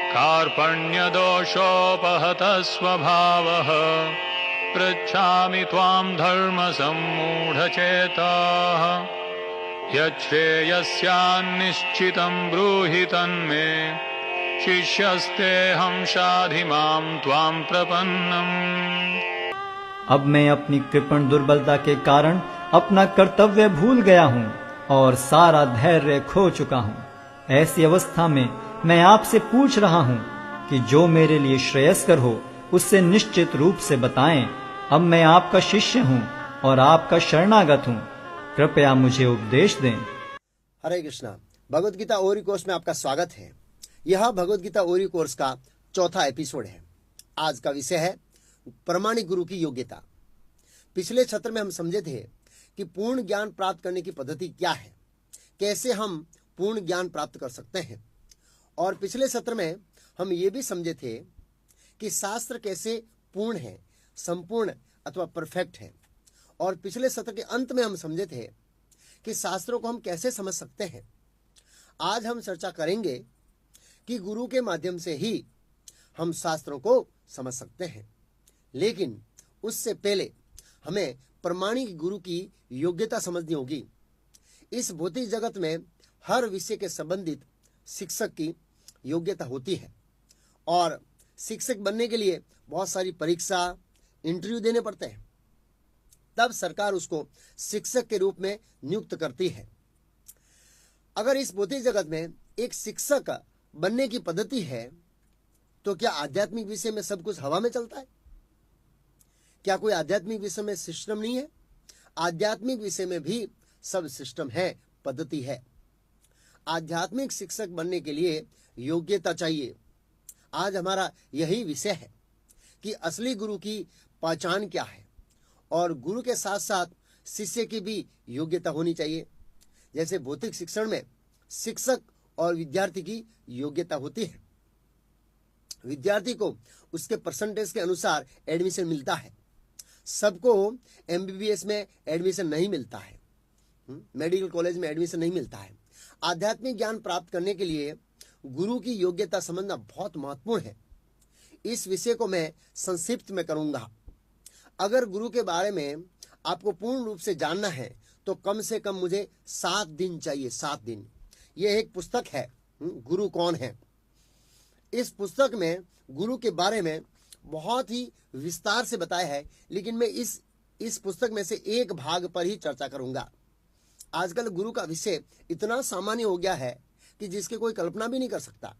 कार्पण्यदोषोपहतः स्वभावः पृच्छामि त्वां धर्मसम्मूढचेताः यच्छ्रेयस्यान्निश्चितं ब्रूहि तन्मे शिष्यस्तेऽहं शाधि मां त्वां प्रपन्नम्। अब मैं अपनी कृपण दुर्बलता के कारण अपना कर्तव्य भूल गया हूँ और सारा धैर्य खो चुका हूँ। ऐसी अवस्था में मैं आपसे पूछ रहा हूँ कि जो मेरे लिए श्रेयस्कर हो उससे निश्चित रूप से बताएं। अब मैं आपका शिष्य हूँ और आपका शरणागत हूँ, कृपया मुझे उपदेश दें। हरे कृष्णा। भगवद गीता ओरी कोर्स में आपका स्वागत है। यह भगवद गीता ओरी कोर्स का चौथा एपिसोड है। आज का विषय है प्रामाणिक गुरु की योग्यता। पिछले सत्र में हम समझे थे कि पूर्ण ज्ञान प्राप्त करने की पद्धति क्या है, कैसे हम पूर्ण ज्ञान प्राप्त कर सकते हैं। और पिछले सत्र में हम ये भी समझे थे कि शास्त्र कैसे पूर्ण है, संपूर्ण अथवा परफेक्ट है। और पिछले सत्र के अंत में हम समझे थे कि शास्त्रों को हम कैसे समझ सकते हैं। आज हम चर्चा करेंगे कि गुरु के माध्यम से ही हम शास्त्रों को समझ सकते हैं, लेकिन उससे पहले हमें प्रामाणिक गुरु की योग्यता समझनी होगी। इस भौतिक जगत में हर विषय के संबंधित शिक्षक की योग्यता होती है और शिक्षक बनने के लिए बहुत सारी परीक्षा, इंटरव्यू देने पड़ते हैं, तब सरकार उसको शिक्षक के रूप में नियुक्त करती है। अगर इस भौतिक जगत में एक शिक्षक बनने की पद्धति है, तो क्या आध्यात्मिक विषय में सब कुछ हवा में चलता है? क्या कोई आध्यात्मिक विषय में सिस्टम नहीं है? आध्यात्मिक विषय में भी सब सिस्टम है, पद्धति है। आध्यात्मिक शिक्षक बनने के लिए योग्यता चाहिए। आज हमारा यही विषय है कि असली गुरु की पहचान क्या है, और गुरु के साथ साथ शिष्य की भी योग्यता होनी चाहिए। जैसे भौतिक शिक्षण में शिक्षक और विद्यार्थी की योग्यता होती है। विद्यार्थी को उसके परसेंटेज के अनुसार एडमिशन मिलता है। सबको एमबीबीएस में एडमिशन नहीं मिलता है, मेडिकल कॉलेज में एडमिशन नहीं मिलता है। आध्यात्मिक ज्ञान प्राप्त करने के लिए गुरु की योग्यता समझना बहुत महत्वपूर्ण है। इस विषय को मैं संक्षिप्त में करूंगा। अगर गुरु के बारे में आपको पूर्ण रूप से जानना है तो कम से कम मुझे 7 दिन चाहिए। 7 दिन। यह एक पुस्तक है, गुरु कौन है। इस पुस्तक में गुरु के बारे में बहुत ही विस्तार से बताया है, लेकिन मैं इस पुस्तक में से एक भाग पर ही चर्चा करूंगा। आजकल गुरु का विषय इतना सामान्य हो गया है कि जिसकी कोई कल्पना भी नहीं कर सकता।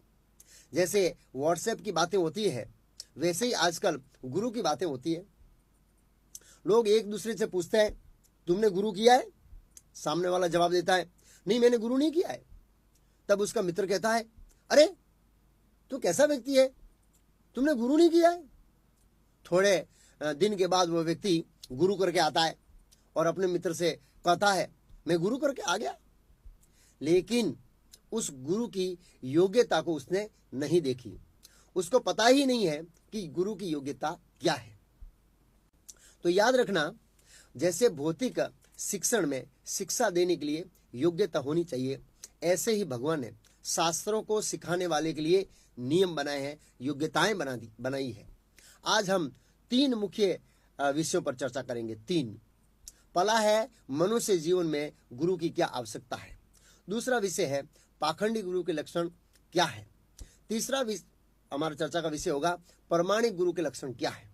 जैसे व्हाट्सएप की बातें होती है, वैसे ही आजकल गुरु की बातें होती है। लोग एक दूसरे से पूछते हैं, तुमने गुरु किया है? सामने वाला जवाब देता है, नहीं मैंने गुरु नहीं किया है। तब उसका मित्र कहता है, अरे तू कैसा व्यक्ति है, तुमने गुरु नहीं किया है? थोड़े दिन के बाद वो व्यक्ति गुरु करके आता है और अपने मित्र से कहता है, मैं गुरु करके आ गया। लेकिन उस गुरु की योग्यता को उसने नहीं देखी। उसको पता ही नहीं है कि गुरु की योग्यता क्या है। तो याद रखना, जैसे भौतिक शिक्षण में शिक्षा देने के लिए योग्यता होनी चाहिए, ऐसे ही भगवान ने शास्त्रों को सिखाने वाले के लिए नियम बनाए हैं, योग्यताएं बनाई है। आज हम 3 मुख्य विषयों पर चर्चा करेंगे। 3। पहला है मनुष्य जीवन में गुरु की क्या आवश्यकता है। दूसरा विषय है पाखंडी गुरु के लक्षण क्या है। तीसरा हमारा चर्चा का विषय होगा प्रामाणिक गुरु के लक्षण क्या है।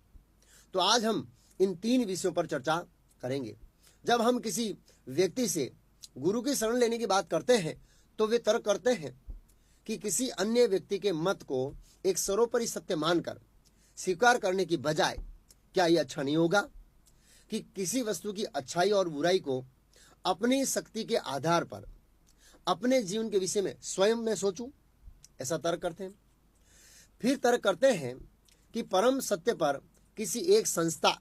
तो आज हम इन 3 विषयों पर चर्चा करेंगे। जब हम किसी व्यक्ति से गुरु की शरण लेने की बात करते हैं तो वे तर्क करते हैं कि किसी अन्य व्यक्ति के मत को एक सर्वोपरि सत्य मानकर स्वीकार करने की बजाय क्या यह अच्छा नहीं होगा कि किसी वस्तु की अच्छाई और बुराई को अपनी शक्ति के आधार पर अपने जीवन के विषय में स्वयं में सोचूं? ऐसा तर्क करते हैं। फिर तर्क करते हैं कि परम सत्य पर किसी एक संस्था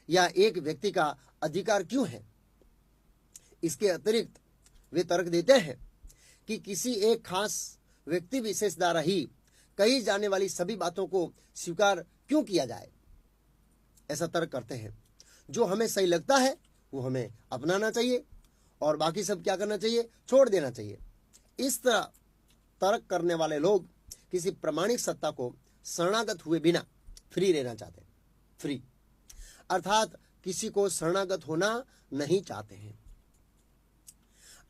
या एक व्यक्ति का अधिकार क्यों है। इसके अतिरिक्त वे तर्क देते हैं कि किसी एक खास व्यक्ति विशेष द्वारा ही कही जाने वाली सभी बातों को स्वीकार क्यों किया जाए। ऐसा तर्क करते हैं। जो हमें सही लगता है वो हमें अपनाना चाहिए और बाकी सब क्या करना चाहिए, छोड़ देना चाहिए। इस तरह तर्क करने वाले लोग किसी प्रामाणिक सत्ता को शरणागत हुए बिना फ्री रहना चाहते हैं। फ्री अर्थात किसी को शरणागत होना नहीं चाहते हैं।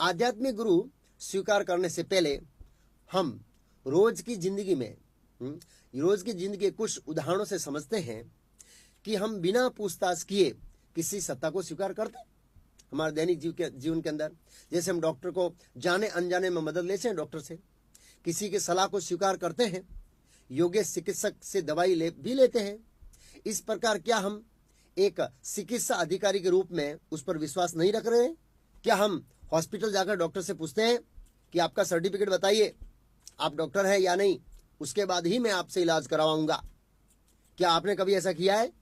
आध्यात्मिक गुरु स्वीकार करने से पहले हम रोज की जिंदगी में के कुछ उदाहरणों से समझते हैं कि हम बिना पूछताछ किए किसी सत्ता को स्वीकार करते हैं। हमारे दैनिक जीवन के अंदर जैसे हम डॉक्टर को जाने अनजाने में मदद लेते हैं, डॉक्टर से किसी की सलाह को स्वीकार करते हैं, योग्य चिकित्सक से दवाई भी लेते हैं। इस प्रकार क्या हम एक चिकित्सा अधिकारी के रूप में उस पर विश्वास नहीं रख रहे हैं? क्या हम हॉस्पिटल जाकर डॉक्टर से पूछते हैं कि आपका सर्टिफिकेट बताइए, आप डॉक्टर हैं या नहीं, उसके बाद ही मैं आपसे इलाज करवाऊंगा? क्या आपने कभी ऐसा किया है?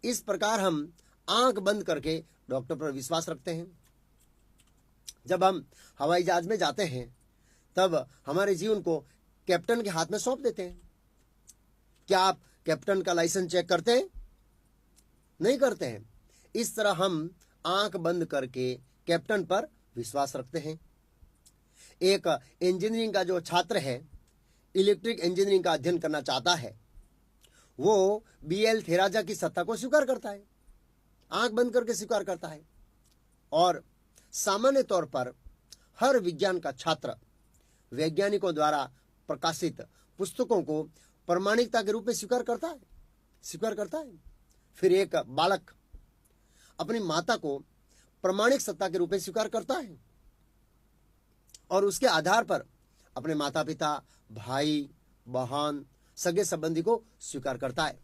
इस प्रकार हम आंख बंद करके डॉक्टर पर विश्वास रखते हैं। जब हम हवाई जहाज में जाते हैं तब हमारे जीवन को कैप्टन के हाथ में सौंप देते हैं। क्या आप कैप्टन का लाइसेंस चेक करते हैं? नहीं करते हैं। इस तरह हम आंख बंद करके कैप्टन पर विश्वास रखते हैं। एक इंजीनियरिंग का जो छात्र है, इलेक्ट्रिक इंजीनियरिंग का अध्ययन करना चाहता है, वो BL थेराजा की सत्ता को स्वीकार करता है, आंख बंद करके स्वीकार करता है। और सामान्य तौर पर हर विज्ञान का छात्र वैज्ञानिकों द्वारा प्रकाशित पुस्तकों को प्रामाणिकता के रूप में स्वीकार करता है। फिर एक बालक अपनी माता को प्रामाणिक सत्ता के रूप में स्वीकार करता है और उसके आधार पर अपने माता पिता, भाई बहन, सगे संबंधी को स्वीकार करता है।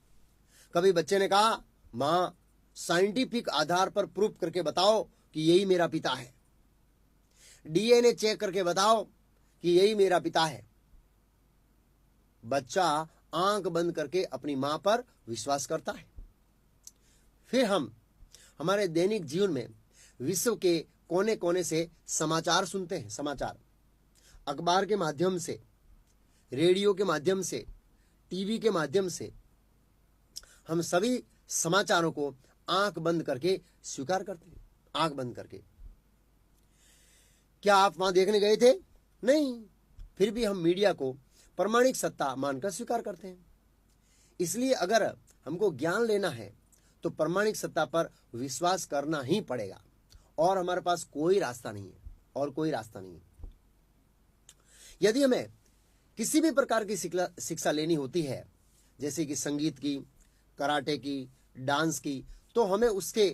कभी बच्चे ने कहा, मां साइंटिफिक आधार पर प्रूफ करके बताओ कि यही मेरा पिता है, DNA चेक करके बताओ कि यही मेरा पिता है। बच्चा आंख बंद करके अपनी मां पर विश्वास करता है। फिर हम हमारे दैनिक जीवन में विश्व के कोने कोने से समाचार सुनते हैं। समाचार अखबार के माध्यम से, रेडियो के माध्यम से, टीवी के माध्यम से हम सभी समाचारों को आंख बंद करके स्वीकार करते हैं। आंख बंद करके। क्या आप वहां देखने गए थे? नहीं। फिर भी हम मीडिया को प्रामाणिक सत्ता मानकर स्वीकार करते हैं। इसलिए अगर हमको ज्ञान लेना है तो प्रामाणिक सत्ता पर विश्वास करना ही पड़ेगा और हमारे पास कोई रास्ता नहीं है। यदि हमें किसी भी प्रकार की शिक्षा लेनी होती है, जैसे कि संगीत की, कराटे की, डांस की, तो हमें उसके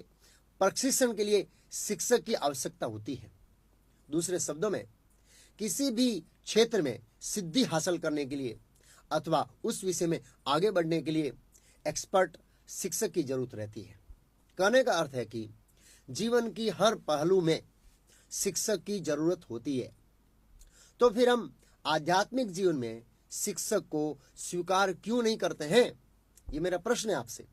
प्रशिक्षण के लिए शिक्षक की आवश्यकता होती है। दूसरे शब्दों में, किसी भी क्षेत्र में सिद्धि हासिल करने के लिए अथवा उस विषय में आगे बढ़ने के लिए एक्सपर्ट शिक्षक की जरूरत रहती है। कहने का अर्थ है कि जीवन की हर पहलू में शिक्षक की जरूरत होती है। तो फिर हम आध्यात्मिक जीवन में शिक्षक को स्वीकार क्यों नहीं करते हैं? ये मेरा प्रश्न है आपसे।